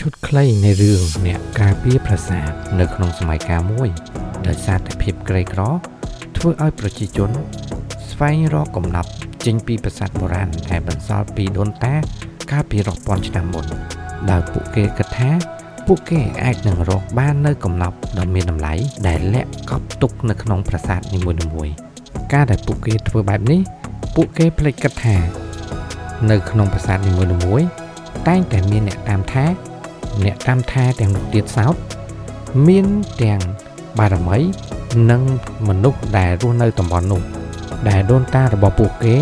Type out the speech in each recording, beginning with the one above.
ឈុតខ្លីនៃរឿងអ្នកការពារប្រាសាទនៅក្នុងសម័យកាលមួយដោយសារតែភាពក្រីក្រធ្វើឲ្យប្រជាជនស្វែងរកកំណប់ចេញពីប្រាសាទបុរាណដែលបន្សល់ពីដូនតាកាលពីរាប់ពាន់ឆ្នាំមុនដោយពួកគេគិតថាពួកគេអាចនឹងរកបាននៅកំណប់ដ៏មានតម្លៃដែលលាក់កប់ទុកនៅក្នុងប្រាសាទនីមួយៗការដែលពួកគេធ្វើបែបនេះពួកគេភ្លេចគិតថានៅក្នុងប្រាសាទនីមួយៗតែងតែមានអ្នកតាមថាទាំងនោះទៀតសោតមានទាំងបារមីនិងមនុស្សដែលរស់នៅតំបន់នោះដែលដូនតារបស់ពួកគេ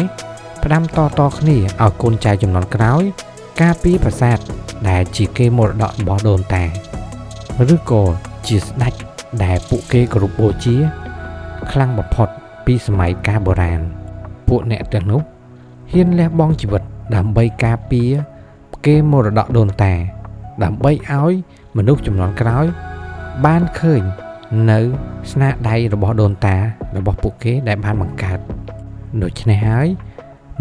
ផ្ដាំតគ្នាឲ្យកូនចៅជំនាន់ក្រោយការពារប្រាសាទដែលជាកេរមរតករបស់ដូនតាឬក៏ជាស្ដេចដែលពួកគេគោរពបូជាខ្លាំងបំផុតពីសម័យកាលបុរាណពួកអ្នកទាំងនោះហ៊ានលះបង់ជីវិតដើម្បីការពារកេរមរតកដូនតាដើម្បីឲ្យមនុស្សជំនាន់ក្រោយបានឃើញនៅស្នាដៃរបស់ដូនតារបស់ពួកគេដែលបានបង្កើតដូច្នេះហើយ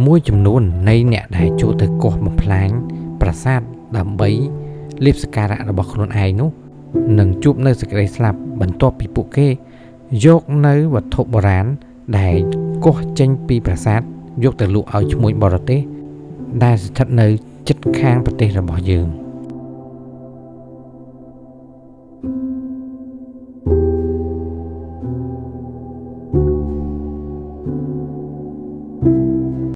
មួយចំនួននៃអ្នកដែលចូលទៅកោះបំផ្លាញប្រាសាទដើម្បីលាភសក្ការៈរបស់ខ្លួនឯងនោះនឹងជួបនៅសេចក្តីស្លាប់បន្ទាប់ពីពួកគេយកនៅវត្ថុបុរាណដែលកោះចេញពីប្រាសាទយកទៅលក់ឲ្យឈ្មួញបរទេសដែលស្ថិតនៅជិតខាងប្រទេសរបស់យើង